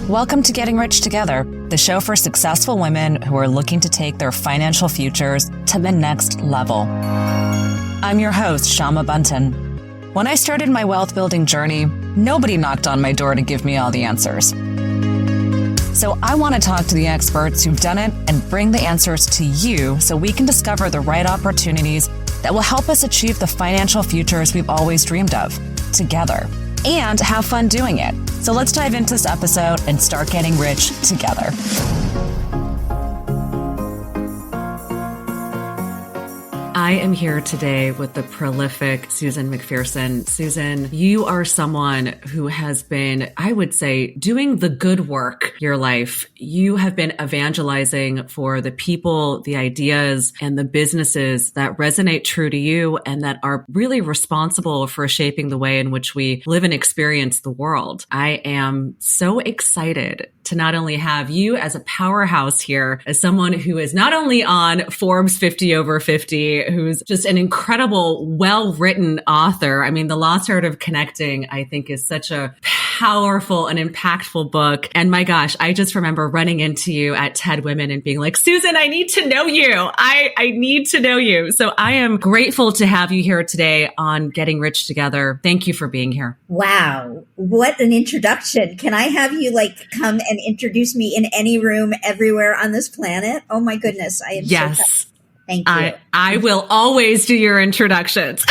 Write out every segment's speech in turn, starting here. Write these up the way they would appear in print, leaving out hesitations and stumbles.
Welcome to Getting Rich Together, the show for successful women who are looking to take their financial futures to the next level. I'm your host, Shama Bunton. When I started my wealth building journey, nobody knocked on my door to give me all the answers. So I want to talk to the experts who've done it and bring the answers to you so we can discover the right opportunities that will help us achieve the financial futures we've always dreamed of together and have fun doing it. So let's dive into this episode and start getting rich together. I am here today with the prolific Susan McPherson. Susan, you are someone who has been, I would say, doing the good work your life. You have been evangelizing for the people, the ideas, and the businesses that resonate true to you and that are really responsible for shaping the way in which we live and experience the world. I am so excited to not only have you as a powerhouse here, as someone who is not only on Forbes 50 over 50, who's just an incredible, well-written author. I mean, The Lost Art of Connecting, I think, is such a powerful and impactful book. And my gosh, I just remember running into you at TED Women and being like, Susan, I need to know you. I need to know you. So I am grateful to have you here today on Getting Rich Together. Thank you for being here. Wow. What an introduction. Can I have you come and introduce me in any room everywhere on this planet? Oh my goodness. I am yes. So happy. Thank you. I will always do your introductions.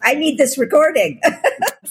I need this recording.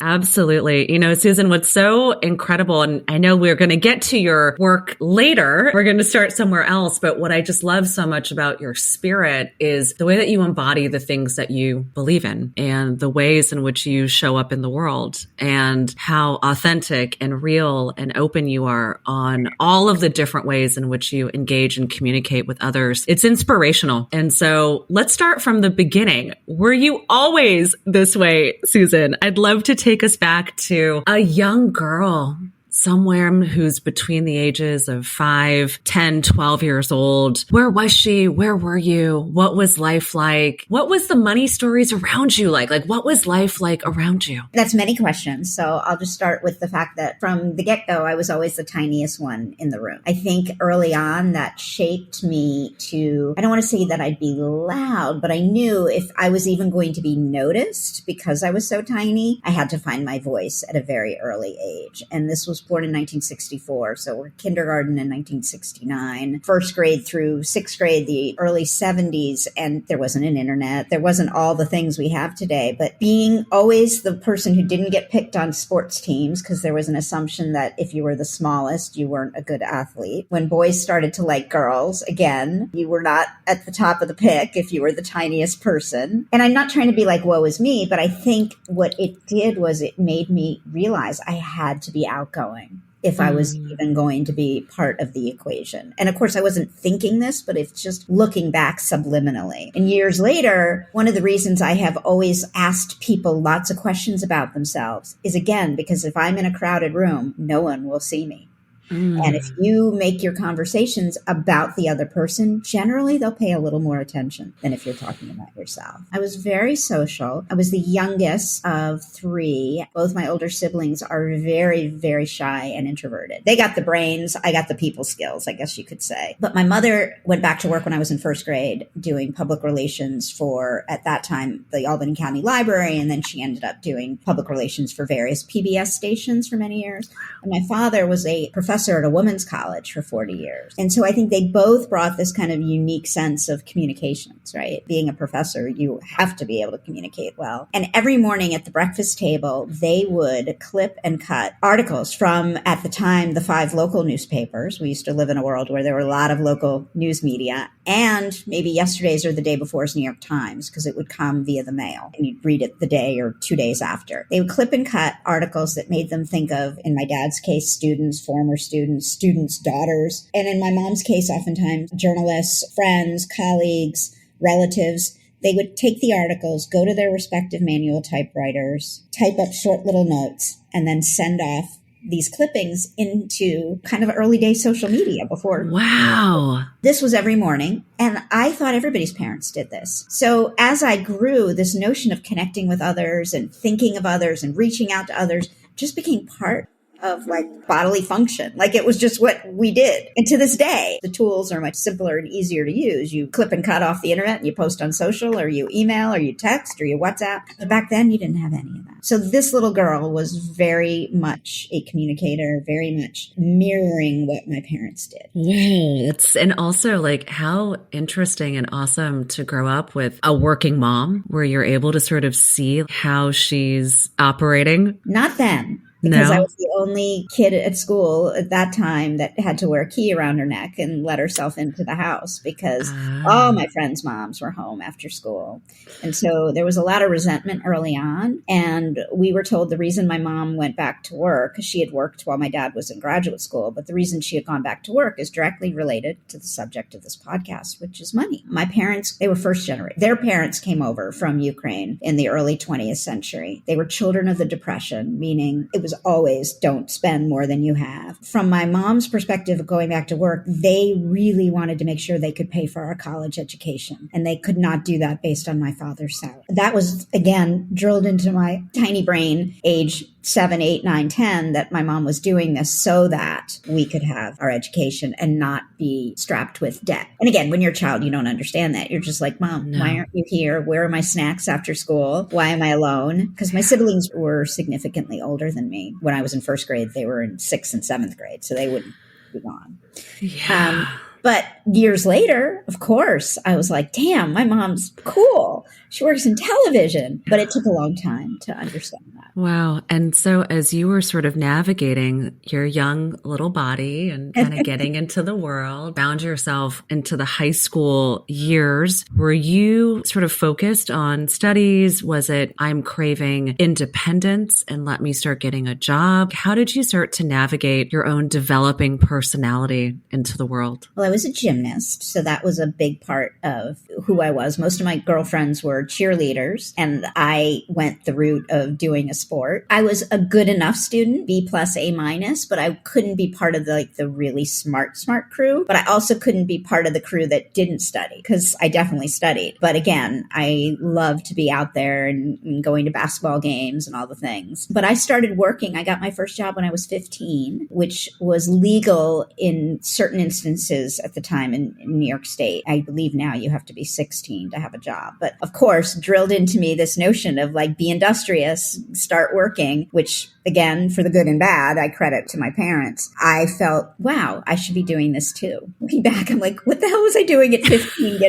Absolutely. You know, Susan, what's so incredible, and I know we're going to get to your work later. We're going to start somewhere else. But what I just love so much about your spirit is the way that you embody the things that you believe in and the ways in which you show up in the world and how authentic and real and open you are on all of the different ways in which you engage and communicate with others. It's inspirational. And so let's start from the beginning. Were you always this way, Susan? I'd love to take us back to a young girl, somewhere who's between the ages of 5, 10, 12 years old. Where was she? Where were you? What was life like? What was the money stories around you like? Like, what was life like around you? That's many questions. So I'll just start with the fact that from the get-go, I was always the tiniest one in the room. I think early on that shaped me to, I don't want to say that I'd be loud, but I knew if I was even going to be noticed because I was so tiny, I had to find my voice at a very early age. And this was born in 1964, so we're kindergarten in 1969, first grade through sixth grade, the early 70s, and there wasn't an internet. There wasn't all the things we have today, but being always the person who didn't get picked on sports teams because there was an assumption that if you were the smallest, you weren't a good athlete. When boys started to like girls, again, you were not at the top of the pick if you were the tiniest person. And I'm not trying to be like, woe is me, but I think what it did was it made me realize I had to be outgoing if I was even going to be part of the equation. And of course, I wasn't thinking this, but it's just looking back subliminally. And years later, one of the reasons I have always asked people lots of questions about themselves is, again, because if I'm in a crowded room, no one will see me. And if you make your conversations about the other person, generally they'll pay a little more attention than if you're talking about yourself. I was very social. I was the youngest of 3. Both my older siblings are very, very shy and introverted. They got the brains. I got the people skills, I guess you could say. But my mother went back to work when I was in first grade doing public relations for, at that time, the Albany County Library. And then she ended up doing public relations for various PBS stations for many years. And my father was a professor at a women's college for 40 years. And so I think they both brought this kind of unique sense of communications, right? Being a professor, you have to be able to communicate well. And every morning at the breakfast table, they would clip and cut articles from, at the time, the 5 local newspapers. We used to live in a world where there were a lot of local news media, and maybe yesterday's or the day before's New York Times, because it would come via the mail and you'd read it the day or 2 days after. They would clip and cut articles that made them think of, in my dad's case, students, former students' daughters. And in my mom's case, oftentimes journalists, friends, colleagues, relatives. They would take the articles, go to their respective manual typewriters, type up short little notes, and then send off these clippings into kind of early day social media before. Wow. This was every morning. And I thought everybody's parents did this. So as I grew, this notion of connecting with others and thinking of others and reaching out to others just became part of like bodily function. Like it was just what we did. And to this day, the tools are much simpler and easier to use. You clip and cut off the internet and you post on social, or you email, or you text, or you WhatsApp. But back then you didn't have any of that. So this little girl was very much a communicator, very much mirroring what my parents did. Wow. And also like how interesting and awesome to grow up with a working mom where you're able to sort of see how she's operating. Not then. Because I was the only kid at school at that time that had to wear a key around her neck and let herself into the house because all my friends' moms were home after school. And so there was a lot of resentment early on. And we were told the reason my mom went back to work, she had worked while my dad was in graduate school, but the reason she had gone back to work is directly related to the subject of this podcast, which is money. My parents, they were first generation. Their parents came over from Ukraine in the early 20th century. They were children of the Depression, meaning it was always don't spend more than you have. From my mom's perspective of going back to work, they really wanted to make sure they could pay for our college education. And they could not do that based on my father's salary. That was, again, drilled into my tiny brain, age 7, 8, 9, 10, that my mom was doing this so that we could have our education and not be strapped with debt. And again, when you're a child, you don't understand that. You're just like, Mom, why aren't you here? Where are my snacks after school? Why am I alone? Because my siblings were significantly older than me. When I was in first grade, they were in 6th and 7th grade, so they wouldn't be gone. Yeah. But years later, of course, I was like, damn, my mom's cool. She works in television. But it took a long time to understand that. Wow. And so as you were sort of navigating your young little body and kind of getting into the world, found yourself into the high school years, were you sort of focused on studies? Was it, I'm craving independence and let me start getting a job? How did you start to navigate your own developing personality into the world? Well, I was a gymnast, so that was a big part of who I was. Most of my girlfriends were cheerleaders, and I went the route of doing a sport. I was a good enough student, B+, A-, but I couldn't be part of the really smart crew. But I also couldn't be part of the crew that didn't study, because I definitely studied. But again, I loved to be out there and going to basketball games and all the things. But I started working. I got my first job when I was 15, which was legal in certain instances at the time in New York State. I believe now you have to be 16 to have a job. But of course, drilled into me this notion of like, be industrious, start working, which again, for the good and bad, I credit to my parents. I felt, wow, I should be doing this too. Looking back, I'm like, what the hell was I doing at 15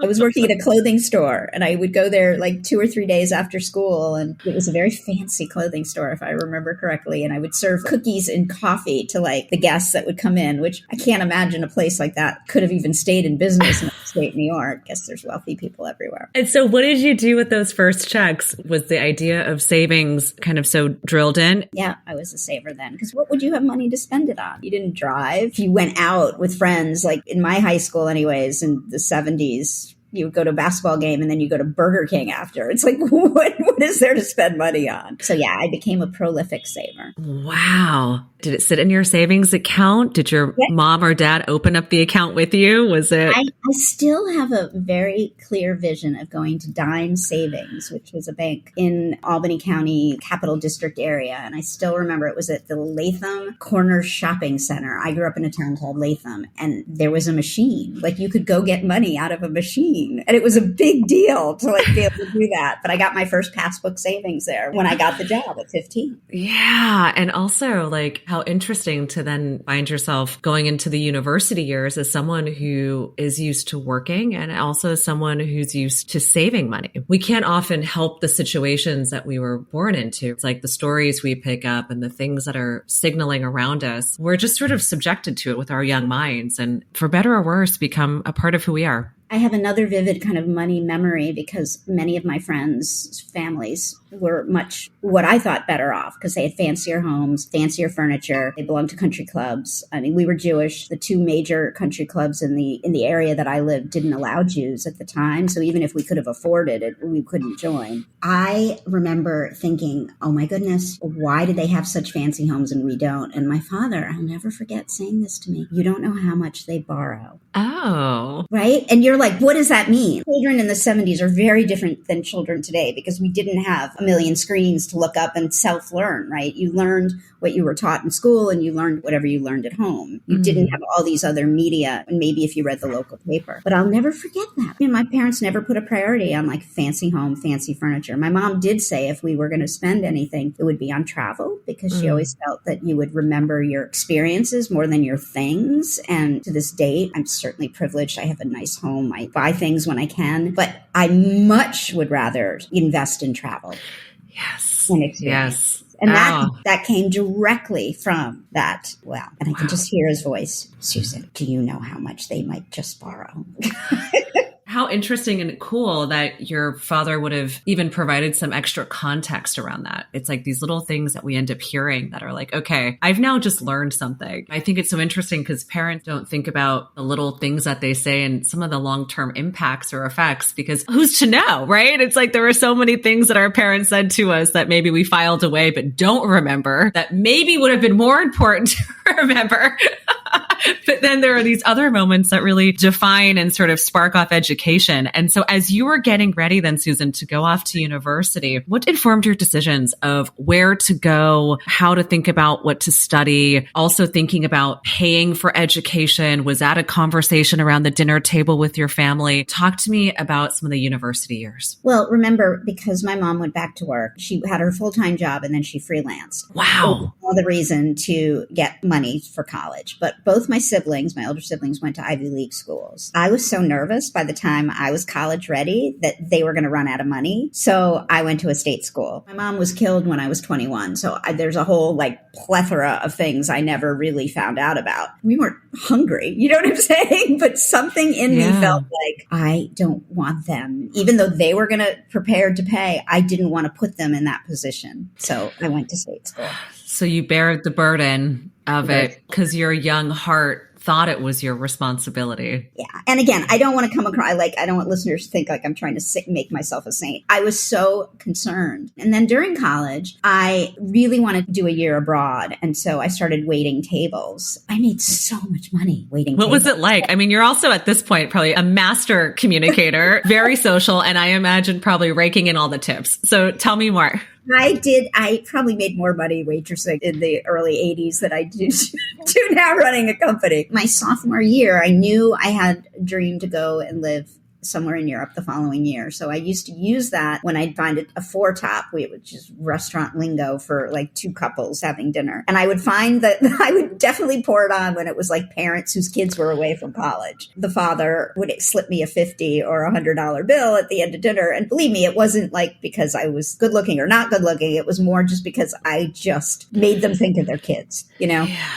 I was working at a clothing store, and I would go there like 2 or 3 days after school. And it was a very fancy clothing store, if I remember correctly. And I would serve cookies and coffee to like the guests that would come in, which I can't imagine a place like that could have even stayed in business in upstate New York. I guess there's wealthy people everywhere. And so what did you do with those first checks? Was the idea of savings kind of so drilled in? Yeah, I was a saver then. Because what would you have money to spend it on? You didn't drive. You went out with friends, like in my high school anyways, in the 70s. You would go to a basketball game and then you go to Burger King after. It's like, what is there to spend money on? So yeah, I became a prolific saver. Wow. Did it sit in your savings account? Did your mom or dad open up the account with you? Was it? I still have a very clear vision of going to Dime Savings, which was a bank in Albany County, Capital District area. And I still remember it was at the Latham Corner Shopping Center. I grew up in a town called Latham, and there was a machine. Like you could go get money out of a machine. And it was a big deal to like be able to do that. But I got my first passbook savings there when I got the job at 15. Yeah. And also like how interesting to then find yourself going into the university years as someone who is used to working and also someone who's used to saving money. We can't often help the situations that we were born into. It's like the stories we pick up and the things that are signaling around us. We're just sort of subjected to it with our young minds, and for better or worse, become a part of who we are. I have another vivid kind of money memory because many of my friends' families were much what I thought better off because they had fancier homes, fancier furniture. They belonged to country clubs. I mean, we were Jewish. The two major country clubs in the area that I lived didn't allow Jews at the time. So even if we could have afforded it, we couldn't join. I remember thinking, oh my goodness, why do they have such fancy homes and we don't? And my father, I'll never forget saying this to me, you don't know how much they borrow. Oh. Right? And you're like, what does that mean? Children in the 70s are very different than children today because we didn't have a million screens to look up and self-learn, right? You learned what you were taught in school and you learned whatever you learned at home. You didn't have all these other media, and maybe if you read the local paper. But I'll never forget that. My parents never put a priority on like fancy home, fancy furniture. My mom did say if we were going to spend anything, it would be on travel, because she always felt that you would remember your experiences more than your things. And to this date, I'm certainly privileged. I have a nice home. I buy things when I can, but I much would rather invest in travel. Yes. Yes. And that came directly from that. Well, and I can just hear his voice. Susan, do you know how much they might just borrow? How interesting and cool that your father would have even provided some extra context around that. It's like these little things that we end up hearing that are like, okay, I've now just learned something. I think it's so interesting because parents don't think about the little things that they say and some of the long-term impacts or effects, because who's to know, right? It's like there are so many things that our parents said to us that maybe we filed away but don't remember, that maybe would have been more important to remember. But then there are these other moments that really define and sort of spark off education. And so as you were getting ready then, Susan, to go off to university, what informed your decisions of where to go, how to think about what to study, also thinking about paying for education? Was that a conversation around the dinner table with your family? Talk to me about some of the university years. Well, remember, because my mom went back to work, she had her full-time job and then she freelanced. Wow. Another reason to get money for college. But both my older siblings went to Ivy League schools. I was so nervous by the time I was college ready that they were going to run out of money. So I went to a state school. My mom was killed when I was 21. So there's a whole like plethora of things I never really found out about. We weren't hungry, you know what I'm saying? But something in me felt like I don't want them. Even though they were going to prepare to pay, I didn't want to put them in that position. So I went to state school. So you bear the burden of it because your young heart thought it was your responsibility. Yeah. And again, I don't want to come across I don't want listeners to think like I'm trying to make myself a saint. I was so concerned. And then during college, I really wanted to do a year abroad. And so I started waiting tables. I made so much money waiting tables. What was it like? I mean, you're also at this point probably a master communicator, very social, and I imagine probably raking in all the tips. So tell me more. I probably made more money waitressing in the early 80s than I do now running a company. My sophomore year, I knew I had a dream to go and live somewhere in Europe the following year. So I used to use that when I'd find a four-top, which is restaurant lingo for like two couples having dinner. And I would find that I would definitely pour it on when it was like parents whose kids were away from college. The father would slip me a $50 or $100 bill at the end of dinner. And believe me, it wasn't like because I was good looking or not good looking. It was more just because I just made them think of their kids, you know? Yeah.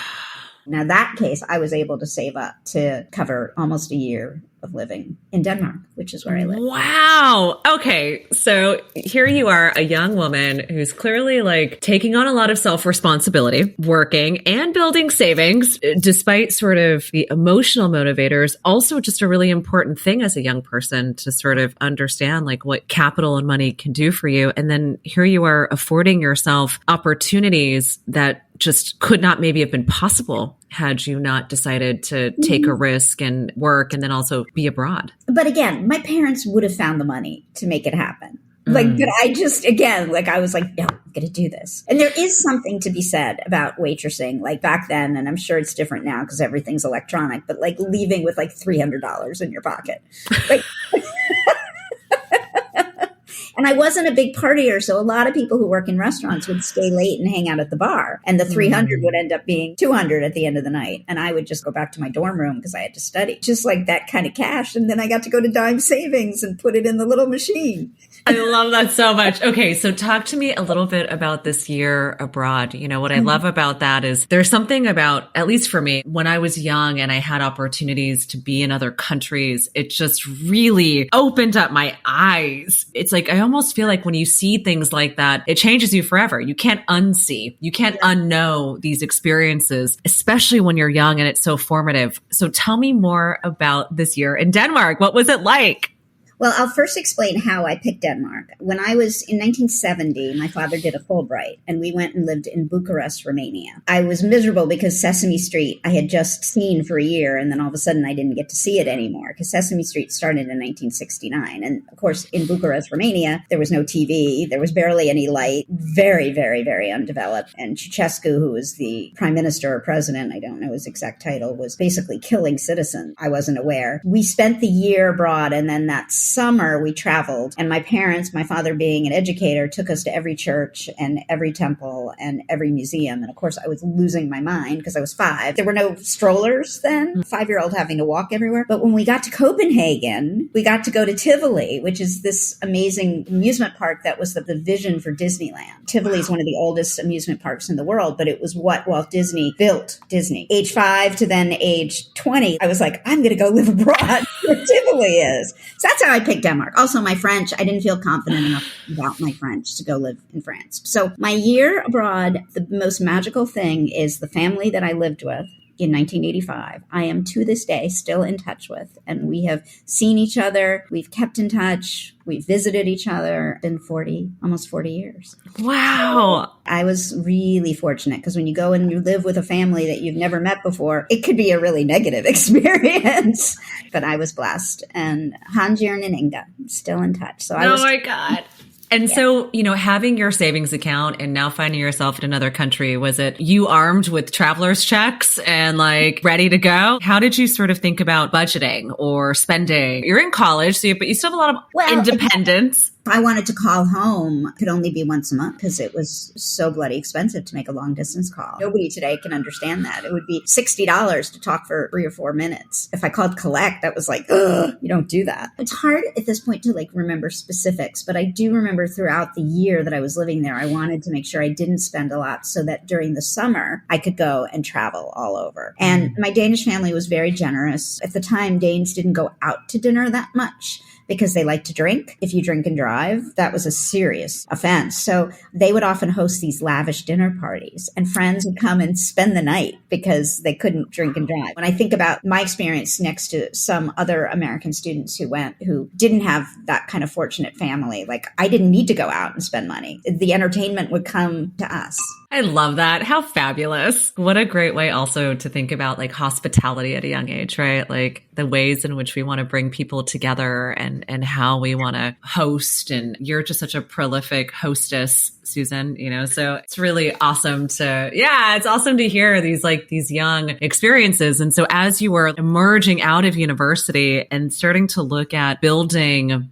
Now that case, I was able to save up to cover almost a year of living in Denmark, which is where I live. Wow. Okay. So here you are, a young woman who's clearly like taking on a lot of self-responsibility, working and building savings, despite sort of the emotional motivators. Also just a really important thing as a young person to sort of understand like what capital and money can do for you. And then here you are affording yourself opportunities that just could not maybe have been possible had you not decided to take a risk and work and then also be abroad. But again, my parents would have found the money to make it happen. But I just, again, I was like, no, I'm going to do this. And there is something to be said about waitressing, like back then, and I'm sure it's different now because everything's electronic, but like leaving with like $300 in your pocket. Like, and I wasn't a big partier, so a lot of people who work in restaurants would stay late and hang out at the bar. And the 300 would end up being 200 at the end of the night. And I would just go back to my dorm room because I had to study. Just like that kind of cash. And then I got to go to Dime Savings and put it in the little machine. I love that so much. Okay, so talk to me a little bit about this year abroad. You know, what I love about that is there's something about, at least for me, when I was young and I had opportunities to be in other countries, it just really opened up my eyes. It's like, I almost feel like when you see things like that, it changes you forever. You can't unsee, you can't unknow these experiences, especially when you're young and it's so formative. So tell me more about this year in Denmark. What was it like? Well, I'll first explain how I picked Denmark. When I was in 1970, my father did a Fulbright, and we went and lived in Bucharest, Romania. I was miserable because Sesame Street I had just seen for a year, and then all of a sudden I didn't get to see it anymore because Sesame Street started in 1969. And of course, in Bucharest, Romania, there was no TV. There was barely any light. Very, very, very undeveloped. And Ceausescu, who was the prime minister or president, I don't know his exact title, was basically killing citizens. I wasn't aware. We spent the year abroad, and then that summer we traveled. And my parents, my father being an educator, took us to every church and every temple and every museum. And of course, I was losing my mind because I was 5. There were no strollers then, 5-year-old having to walk everywhere. But when we got to Copenhagen, we got to go to Tivoli, which is this amazing amusement park that was the vision for Disneyland. Tivoli is one of the oldest amusement parks in the world, but it was what Walt Disney built Disney. Age 5 to then age 20, I was like, I'm going to go live abroad where Tivoli is. So that's how I picked Denmark. Also, my French, I didn't feel confident enough about my French to go live in France. So my year abroad, the most magical thing is the family that I lived with in 1985, I am to this day still in touch with. And we have seen each other. We've kept in touch. We've visited each other in almost 40 years. Wow. I was really fortunate because when you go and you live with a family that you've never met before, it could be a really negative experience. But I was blessed. And Hans, Jørn, and Inga, still in touch. So my God. And so, having your savings account and now finding yourself in another country, was it you armed with traveler's checks and ready to go? How did you sort of think about budgeting or spending? You're in college, but you still have a lot of independence. If I wanted to call home, it could only be once a month because it was so bloody expensive to make a long distance call. Nobody today can understand that. It would be $60 to talk for 3 or 4 minutes. If I called collect, that was ugh, you don't do that. It's hard at this point to remember specifics, but I do remember throughout the year that I was living there, I wanted to make sure I didn't spend a lot so that during the summer I could go and travel all over. And my Danish family was very generous. At the time, Danes didn't go out to dinner that much because they like to drink. If you drink and drive, that was a serious offense. So they would often host these lavish dinner parties, and friends would come and spend the night because they couldn't drink and drive. When I think about my experience next to some other American students who didn't have that kind of fortunate family, I didn't need to go out and spend money. The entertainment would come to us. I love that. How fabulous. What a great way also to think about hospitality at a young age, right? The ways in which we want to bring people together and how we want to host. And you're just such a prolific hostess, Susan, so it's really awesome it's awesome to hear these young experiences. And so as you were emerging out of university and starting to look at building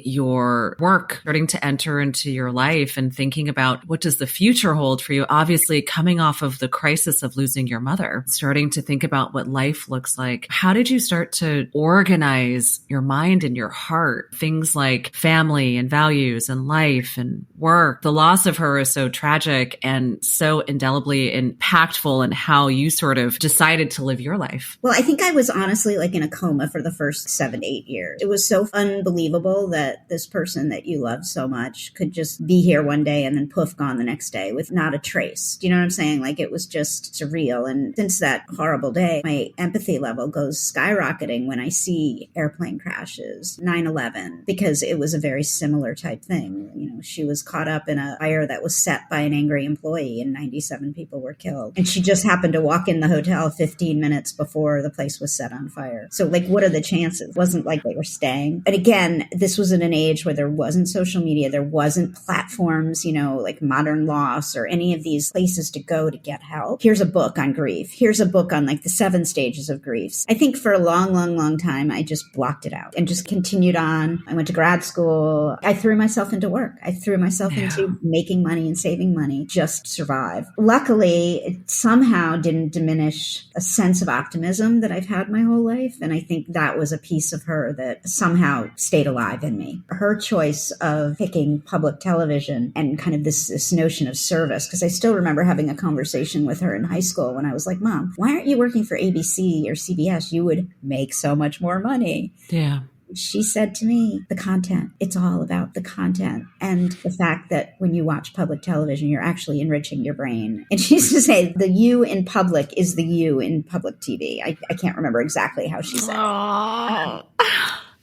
your work, starting to enter into your life and thinking about what does the future hold for you, obviously coming off of the crisis of losing your mother, starting to think about what life looks like. How did you start to organize your mind and your heart? Things like family and values and life and work. The loss of her is so tragic and so indelibly impactful in how you sort of decided to live your life. Well, I think I was honestly in a coma for the first 7 to 8 years. It was so unbelievable that this person that you love so much could just be here one day and then poof, gone the next day with not a trace. Do you know what I'm saying? It was just surreal. And since that horrible day, my empathy level goes skyrocketing when I see airplane crashes, 9/11, because it was a very similar type thing. She was caught up in a fire that was set by an angry employee and 97 people were killed. And she just happened to walk in the hotel 15 minutes before the place was set on fire. So what are the chances? It wasn't like they were staying. And again, this was in an age where there wasn't social media, there wasn't platforms, like Modern Loss or any of these places to go to get help. Here's a book on grief. Here's a book on the 7 stages of grief. I think for a long, long, long time, I just blocked it out and just continued on. I went to grad school. I threw myself into work. I threw myself into making money and saving money just to survive. Luckily, it somehow didn't diminish a sense of optimism that I've had my whole life. And I think that was a piece of her that somehow stayed alive in me. Her choice of picking public television and kind of this notion of service, because I still remember having a conversation with her in high school when I was like, Mom, why aren't you working for ABC or CBS? You would make so much more money. Yeah. She said to me, the content, it's all about the content and the fact that when you watch public television, you're actually enriching your brain. And she used to say, the you in public is the you in public TV. I can't remember exactly how she said it.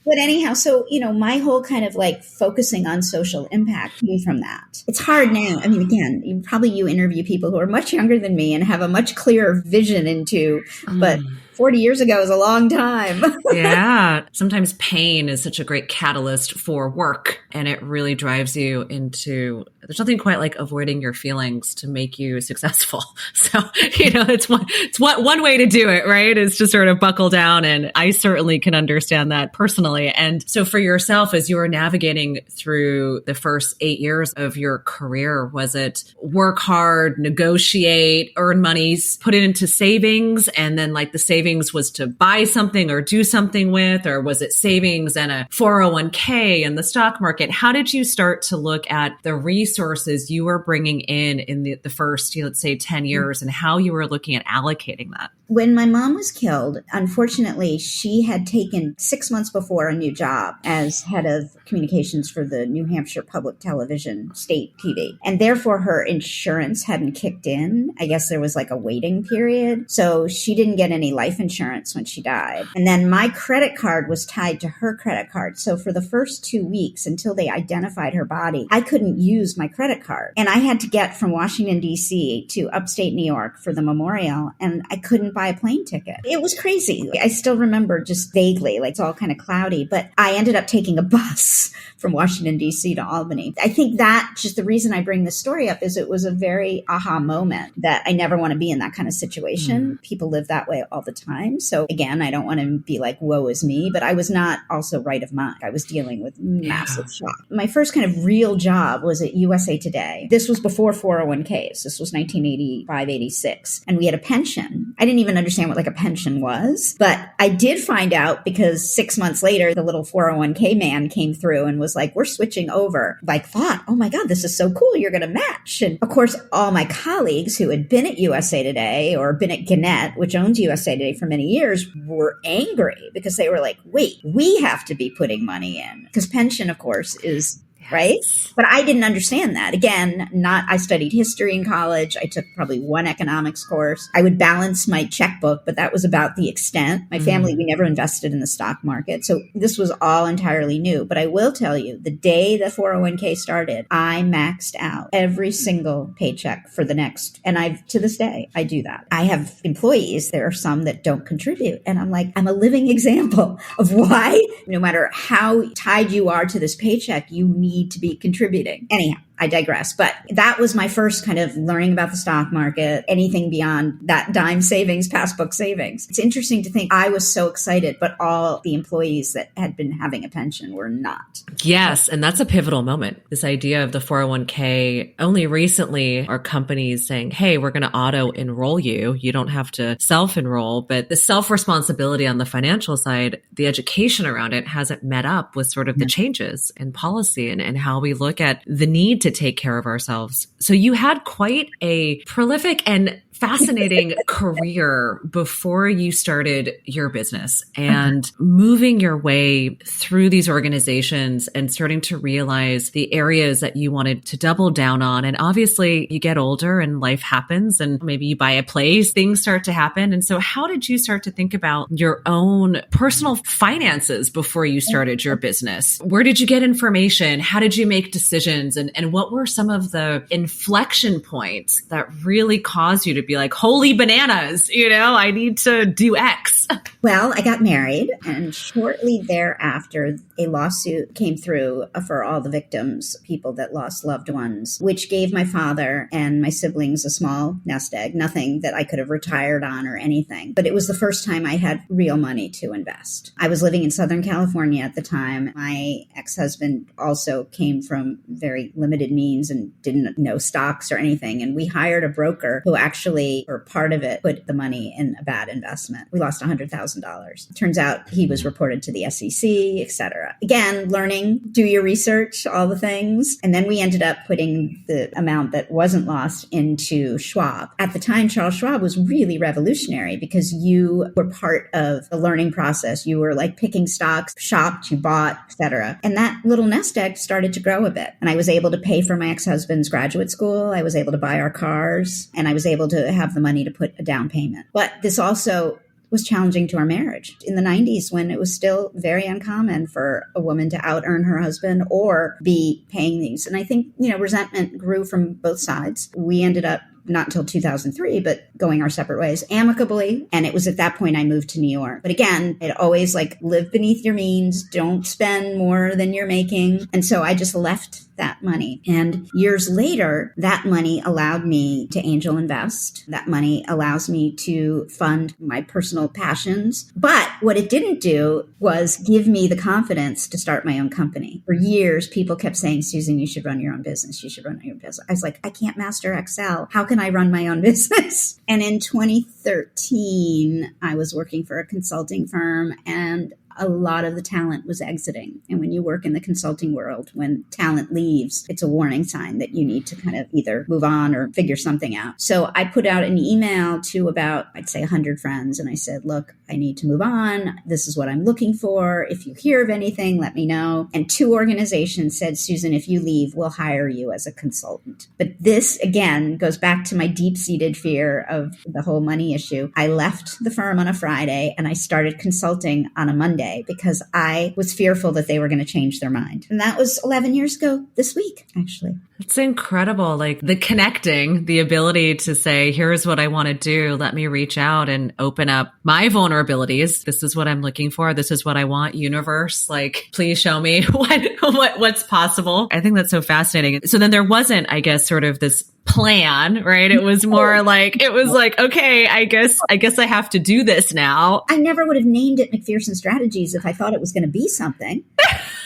But anyhow, so, my whole kind of like focusing on social impact came from that. It's hard now. I mean, again, you interview people who are much younger than me and have a much clearer vision into, but 40 years ago is a long time. Yeah. Sometimes pain is such a great catalyst for work, and it really drives you into, there's nothing quite like avoiding your feelings to make you successful. So, it's one way to do it, right? Is to sort of buckle down. And I certainly can understand that personally. And so for yourself, as you were navigating through the first 8 years of your career, was it work hard, negotiate, earn money, put it into savings, and then like the savings was to buy something or do something with, or was it savings and a 401k and the stock market? How did you start to look at the resources you were bringing in the first, let's say 10 years, and how you were looking at allocating that? When my mom was killed, unfortunately, she had taken 6 months before a new job as head of communications for the New Hampshire Public Television state TV. And therefore, her insurance hadn't kicked in. I guess there was like a waiting period. So she didn't get any life insurance when she died. And then my credit card was tied to her credit card. So for the first 2 weeks until they identified her body, I couldn't use my credit card. And I had to get from Washington, D.C. to upstate New York for the memorial. And I couldn't buy a plane ticket. It was crazy. I still remember just vaguely, like it's all kind of cloudy, but I ended up taking a bus from Washington, D.C. to Albany. I think that just the reason I bring this story up is it was a very aha moment that I never want to be in that kind of situation. People live that way all the time. So again, I don't want to be like, woe is me, but I was not also right of mind. I was dealing with massive shock. My first kind of real job was at USA Today. This was before 401ks. This was 1985, 86. And we had a pension. I didn't even understand what like a pension was, but I did find out because 6 months later, the little 401k man came through and was like, we're switching over. Like thought, oh my God, this is so cool. You're going to match. And of course, all my colleagues who had been at USA Today or been at Gannett, which owns USA Today for many years, were angry because they were like, wait, we have to be putting money in because pension, of course, is right? But I didn't understand that. Again, I studied history in college. I took probably one economics course. I would balance my checkbook, but that was about the extent. My family, we never invested in the stock market. So this was all entirely new. But I will tell you, the day the 401k started, I maxed out every single paycheck for the next. And to this day, I do that. I have employees. There are some that don't contribute. And I'm like, I'm a living example of why, no matter how tied you are to this paycheck, you need to be contributing. Anyhow, I digress. But that was my first kind of learning about the stock market, anything beyond that dime savings, passbook savings. It's interesting to think I was so excited, but all the employees that had been having a pension were not. Yes. And that's a pivotal moment. This idea of the 401k, only recently are companies saying, hey, we're going to auto enroll you. You don't have to self-enroll, but the self-responsibility on the financial side, the education around it hasn't met up with sort of the changes in policy and how we look at the need to take care of ourselves. So you had quite a prolific and fascinating career before you started your business and moving your way through these organizations and starting to realize the areas that you wanted to double down on. And obviously you get older and life happens and maybe you buy a place, things start to happen. And so how did you start to think about your own personal finances before you started your business? Where did you get information? How did you make decisions? And what were some of the inflection points that really caused you to be like, holy bananas, I need to do X? Well, I got married, and shortly thereafter, a lawsuit came through for all the victims, people that lost loved ones, which gave my father and my siblings a small nest egg, nothing that I could have retired on or anything. But it was the first time I had real money to invest. I was living in Southern California at the time. My ex-husband also came from very limited means and didn't know stocks or anything. And we hired a broker who actually, or part of it, put the money in a bad investment. We lost $100,000. Turns out he was reported to the SEC, etc. Again, learning, do your research, all the things. And then we ended up putting the amount that wasn't lost into Schwab. At the time, Charles Schwab was really revolutionary because you were part of the learning process. You were like picking stocks, shopped, you bought, etc. And that little nest egg started to grow a bit. And I was able to pay for my ex-husband's graduate school. I was able to buy our cars, and I was able to have the money to put a down payment. But this also was challenging to our marriage. In the 90s, when it was still very uncommon for a woman to out earn her husband or be paying these. And I think, resentment grew from both sides. We ended up not until 2003, but going our separate ways amicably. And it was at that point I moved to New York. But again, it always live beneath your means, don't spend more than you're making. And so I just left that money. And years later, that money allowed me to angel invest. That money allows me to fund my personal passions. But what it didn't do was give me the confidence to start my own company. For years, people kept saying, Susan, you should run your own business. You should run your own business. I was like, I can't master Excel. How can I run my own business? And in 2013, I was working for a consulting firm, and a lot of the talent was exiting. And when you work in the consulting world, when talent leaves, it's a warning sign that you need to kind of either move on or figure something out. So I put out an email to about, I'd say 100 friends. And I said, look, I need to move on. This is what I'm looking for. If you hear of anything, let me know. And 2 organizations said, Susan, if you leave, we'll hire you as a consultant. But this, again, goes back to my deep-seated fear of the whole money issue. I left the firm on a Friday and I started consulting on a Monday because I was fearful that they were going to change their mind. And that was 11 years ago this week, actually. It's incredible. The connecting, the ability to say, here's what I want to do. Let me reach out and open up my vulnerabilities. This is what I'm looking for. This is what I want. Universe, please show me what's possible. I think that's so fascinating. So then there wasn't, I guess, sort of this plan, right? It was more okay, I guess I have to do this now. I never would have named it McPherson Strategies if I thought it was going to be something,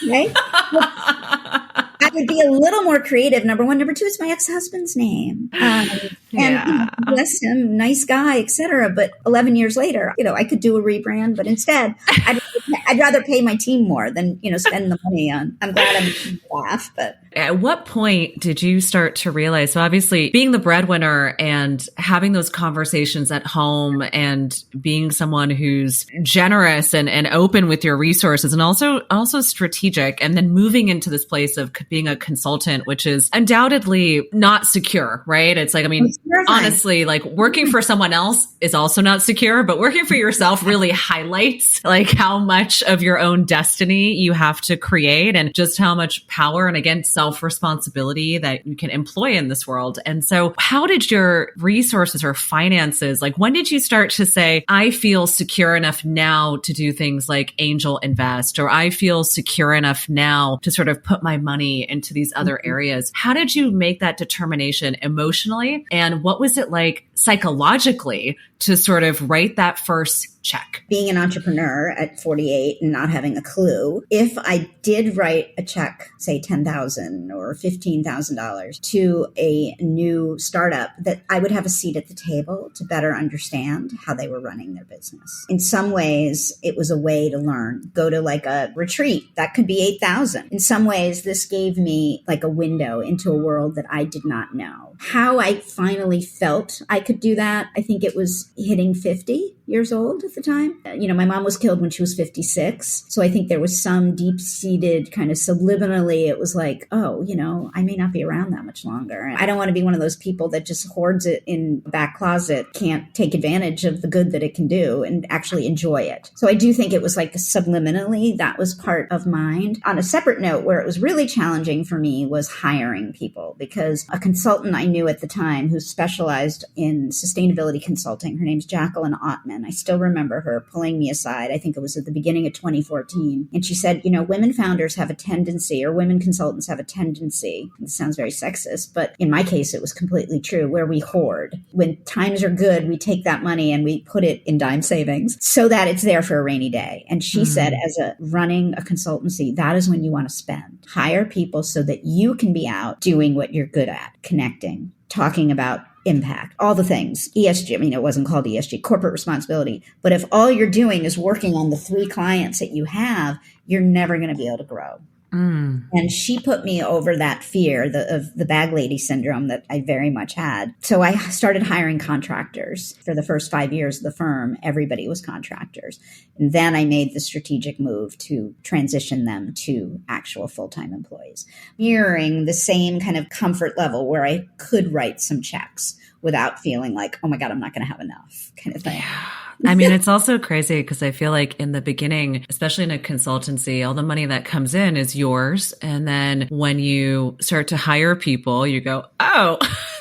right? I would be a little more creative. Number one. Number two, it's my ex-husband's name. And bless him, nice guy, etc. But 11 years later, I could do a rebrand, but instead I'd rather pay my team more than, spend the money on. I'm glad I'm laugh, but. At what point did you start to realize, so obviously being the breadwinner and having those conversations at home and being someone who's generous and open with your resources and also strategic, and then moving into this place of being a consultant, which is undoubtedly not secure, right? It's honestly, working for someone else is also not secure, but working for yourself really highlights how much of your own destiny you have to create and just how much power and again, self-responsibility that you can employ in this world. And so how did your resources or finances, when did you start to say, I feel secure enough now to do things like angel invest, or I feel secure enough now to sort of put my money into these other areas? How did you make that determination emotionally? And what was it like psychologically to sort of write that first check? Being an entrepreneur at 48 and not having a clue, if I did write a check, say $10,000 or $15,000 to a new startup, that I would have a seat at the table to better understand how they were running their business. In some ways, it was a way to learn. Go to a retreat, that could be $8,000. In some ways, this gave me a window into a world that I did not know. How I finally felt I could do that, I think it was hitting 50 years old at the time. My mom was killed when she was 56. So I think there was some deep-seated kind of subliminally, it was I may not be around that much longer. And I don't want to be one of those people that just hoards it in the back closet, can't take advantage of the good that it can do and actually enjoy it. So I do think it was subliminally, that was part of mine. On a separate note, where it was really challenging for me was hiring people, because a consultant I knew at the time who specialized in sustainability consulting, her name's Jacqueline Ottman. I still remember her pulling me aside. I think it was at the beginning of 2014. And she said, women founders have a tendency, or women consultants have a tendency, it sounds very sexist, but in my case, it was completely true, where we hoard. When times are good, we take that money and we put it in dime savings so that it's there for a rainy day. And she said, as running a consultancy, that is when you want to spend. Hire people so that you can be out doing what you're good at, connecting, talking about impact, all the things, ESG, it wasn't called ESG, corporate responsibility. But if all you're doing is working on the 3 clients that you have, you're never going to be able to grow. And she put me over that fear of the bag lady syndrome that I very much had. So I started hiring contractors. For the first 5 years of the firm, everybody was contractors. And then I made the strategic move to transition them to actual full-time employees, mirroring the same kind of comfort level where I could write some checks without feeling like, oh my God, I'm not going to have enough kind of thing. I mean, it's also crazy because I feel like in the beginning, especially in a consultancy, all the money that comes in is yours. And then when you start to hire people, you go, oh,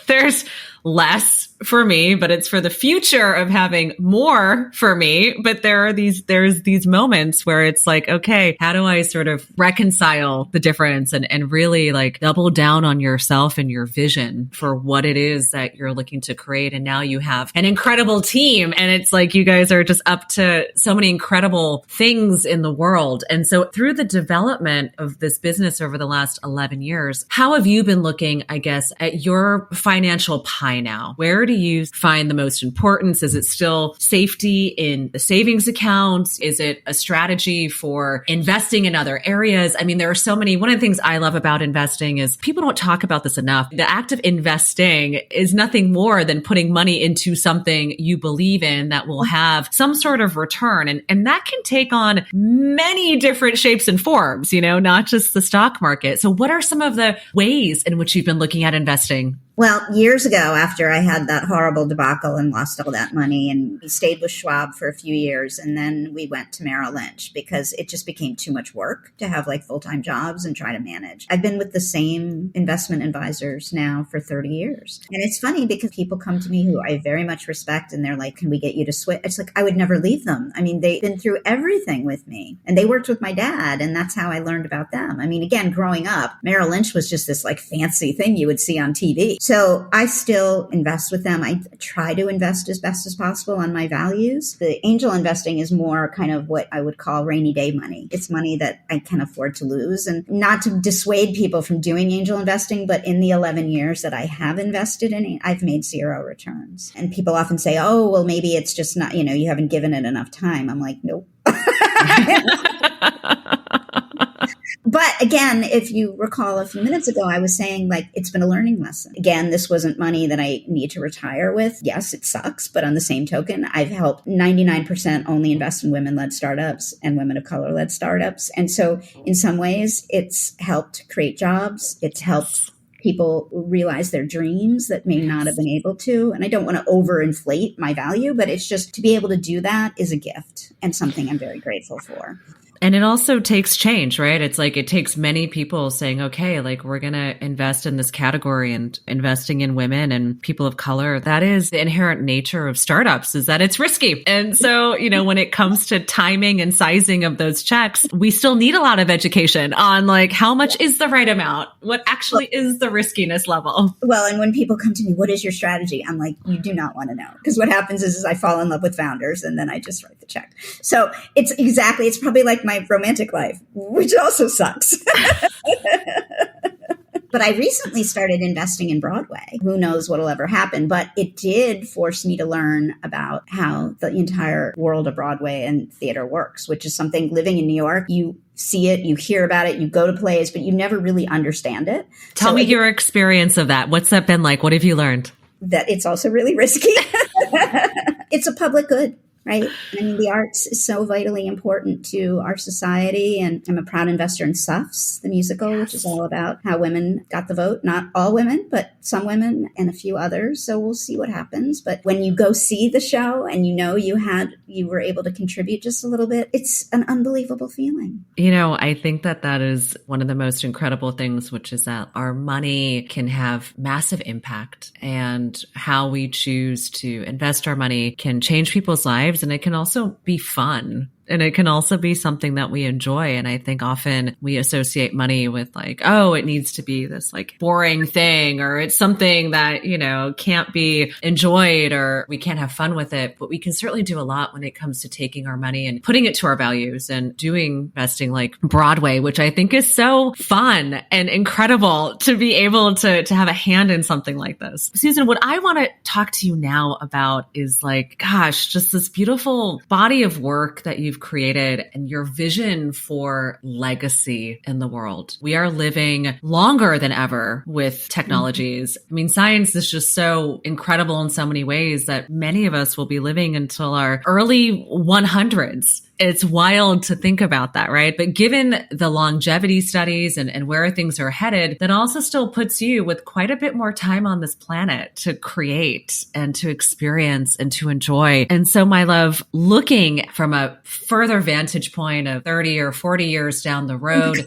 there's less for me, but it's for the future of having more for me. But there's these moments where it's like, okay, how do I sort of reconcile the difference and really like double down on yourself and your vision for what it is that you're looking to create? And now you have an incredible team, and it's like you guys are just up to so many incredible things in the world. And so through the development of this business over the last 11 years, how have you been looking, I guess, at your financial pie now? Where do you find the most importance? Is it still safety in the savings accounts? Is it a strategy for investing in other areas? I mean, there are so many. One of the things I love about investing is people don't talk about this enough. The act of investing is nothing more than putting money into something you believe in that will have some sort of return. And that can take on many different shapes and forms, not just the stock market. So what are some of the ways in which you've been looking at investing? Well, years ago, after I had that horrible debacle and lost all that money, and we stayed with Schwab for a few years, and then we went to Merrill Lynch because it just became too much work to have like full-time jobs and try to manage. I've been with the same investment advisors now for 30 years. And it's funny because people come to me who I very much respect, and they're like, can we get you to switch? It's like, I would never leave them. I mean, they've been through everything with me, and they worked with my dad, and that's how I learned about them. I mean, again, growing up, Merrill Lynch was just this like fancy thing you would see on TV. So I still invest with them. I try to invest as best as possible on my values. The angel investing is more kind of what I would call rainy day money. It's money that I can afford to lose, and not to dissuade people from doing angel investing, but in the 11 years that I have invested in it, I've made zero returns. And people often say, oh, well, maybe it's just not, you haven't given it enough time. I'm like, nope. But again, if you recall a few minutes ago, I was saying like it's been a learning lesson. Again, this wasn't money that I need to retire with. Yes, it sucks. But on the same token, I've helped 99% only invest in women-led startups and women of color-led startups. And so in some ways, it's helped create jobs. It's helped people realize their dreams that may not have been able to. And I don't want to overinflate my value, but it's just to be able to do that is a gift and something I'm very grateful for. And it also takes change, right? It's like it takes many people saying, okay, like we're going to invest in this category, and investing in women and people of color. That is the inherent nature of startups, is that it's risky. And so, when it comes to timing and sizing of those checks, we still need a lot of education on like how much is the right amount? What actually is the riskiness level? Well, and when people come to me, what is your strategy? I'm like, you do not want to know. Because what happens is I fall in love with founders and then I just write the check. So it's probably like my romantic life, which also sucks. But I recently started investing in Broadway. Who knows what'll ever happen, but it did force me to learn about how the entire world of Broadway and theater works, which is something living in New York, you see it, you hear about it, you go to plays, but you never really understand it. Tell me your experience of that. What's that been like? What have you learned? That it's also really risky. It's a public good. Right. I mean, the arts is so vitally important to our society. And I'm a proud investor in Suffs, the musical, which is all about how women got the vote. Not all women, but some women and a few others. So we'll see what happens. But when you go see the show and you were able to contribute just a little bit, it's an unbelievable feeling. I think that is one of the most incredible things, which is that our money can have massive impact, and how we choose to invest our money can change people's lives. And it can also be fun. And it can also be something that we enjoy. And I think often we associate money with like, oh, it needs to be this like boring thing, or it's something that, can't be enjoyed, or we can't have fun with it. But we can certainly do a lot when it comes to taking our money and putting it to our values and doing investing like Broadway, which I think is so fun and incredible to be able to have a hand in something like this. Susan, what I want to talk to you now about is like, gosh, just this beautiful body of work that you've you've created and your vision for legacy in the world. We are living longer than ever with technologies. I mean, science is just so incredible in so many ways that many of us will be living until our early 100s. It's wild to think about that, right? But given the longevity studies and where things are headed, that also still puts you with quite a bit more time on this planet to create and to experience and to enjoy. And so, my love, looking from a further vantage point of 30 or 40 years down the road,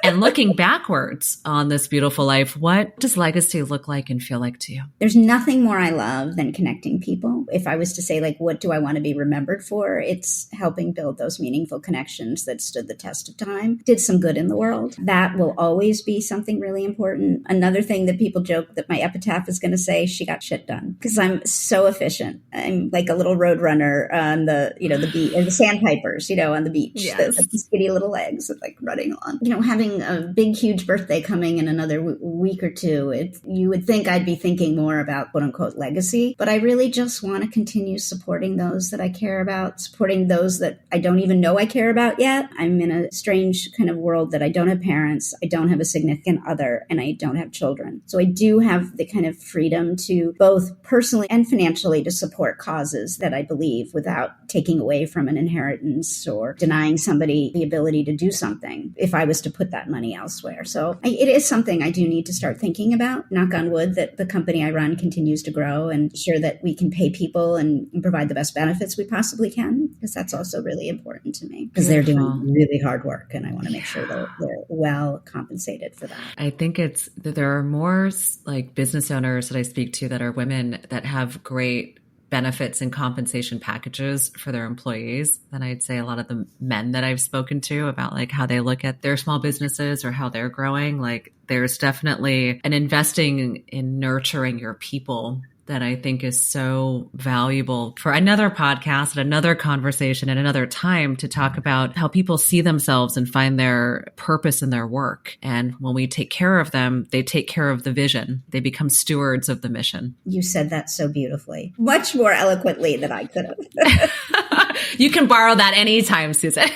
and looking backwards on this beautiful life, what does legacy look like and feel like to you? There's nothing more I love than connecting people. If I was to say, like, what do I want to be remembered for? It's helping build those meaningful connections that stood the test of time, did some good in the world. That will always be something really important. Another thing that people joke that my epitaph is going to say, she got shit done, because I'm so efficient. I'm like a little road runner on the beach, or the sandpipers, on the beach, Yes. the skinny little legs, like running on, having a big, huge birthday coming in another week or two, you would think I'd be thinking more about quote unquote legacy, but I really just want to continue supporting those that I care about, supporting those that I don't even know I care about yet. I'm in a strange kind of world that I don't have parents, I don't have a significant other, and I don't have children. So I do have the kind of freedom to both personally and financially to support causes that I believe without taking away from an inheritance or denying somebody the ability to do something if I was to put that money elsewhere. So it is something I do need to start thinking about. Knock on wood that the company I run continues to grow and ensure that we can pay people and provide the best benefits we possibly can, because that's also really important to me, because they're doing really hard work and I want to make sure that they're well compensated for that. I think it's that there are more like business owners that I speak to that are women that have great benefits and compensation packages for their employees than I'd say a lot of the men that I've spoken to about like how they look at their small businesses or how they're growing. Like there's definitely an investing in nurturing your people that I think is so valuable for another podcast and another conversation and another time to talk about how people see themselves and find their purpose in their work. And when we take care of them, they take care of the vision. They become stewards of the mission. You said that so beautifully, much more eloquently than I could have. You can borrow that anytime, Susan.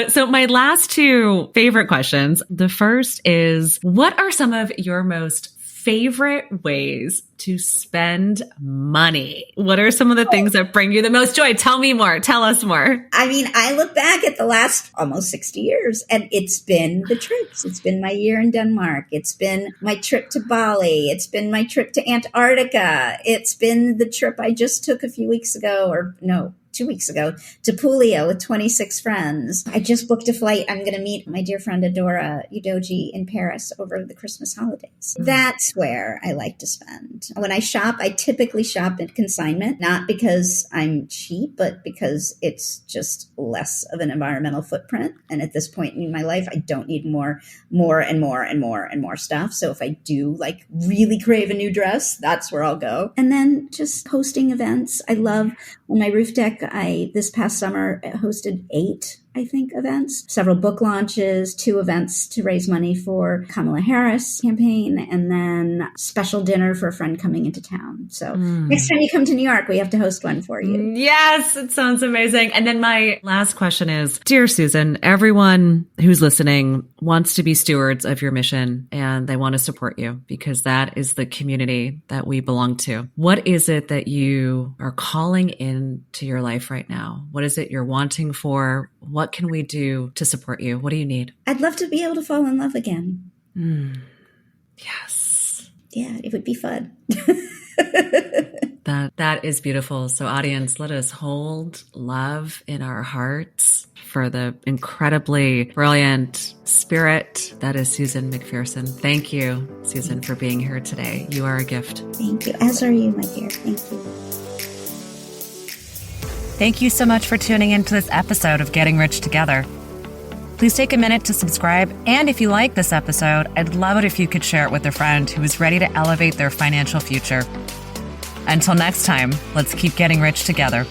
So my last two favorite questions. The first is, what are some of your most favorite ways to spend money? What are some of the things that bring you the most joy? Tell me more. Tell us more. I mean, I look back at the last almost 60 years and it's been the trips. It's been my year in Denmark. It's been my trip to Bali. It's been my trip to Antarctica. It's been the trip I just took a few weeks ago, or no, 2 weeks ago, to Puglia with 26 friends. I just booked a flight. I'm going to meet my dear friend Adora Udoji in Paris over the Christmas holidays. That's where I like to spend. When I shop, I typically shop at consignment, not because I'm cheap, but because it's just less of an environmental footprint. And at this point in my life, I don't need more stuff. So if I do like really crave a new dress, that's where I'll go. And then just hosting events. I love on my roof deck. This past summer hosted 8, I think, events, several book launches, 2 events to raise money for Kamala Harris campaign, and then special dinner for a friend coming into town. So next time you come to New York, we have to host one for you. Yes, it sounds amazing. And then my last question is, dear Susan, everyone who's listening wants to be stewards of your mission and they want to support you because that is the community that we belong to. What is it that you are calling into your life right now? What is it you're wanting for? What can we do to support you? What do you need? I'd love to be able to fall in love again. Yes. Yeah, it would be fun. That is beautiful. So audience, let us hold love in our hearts for the incredibly brilliant spirit that is Susan McPherson. Thank you, Susan, for being here today. You are a gift. Thank you. As are you, my dear. Thank you. Thank you so much for tuning into this episode of Getting Rich Together. Please take a minute to subscribe. And if you like this episode, I'd love it if you could share it with a friend who is ready to elevate their financial future. Until next time, let's keep getting rich together.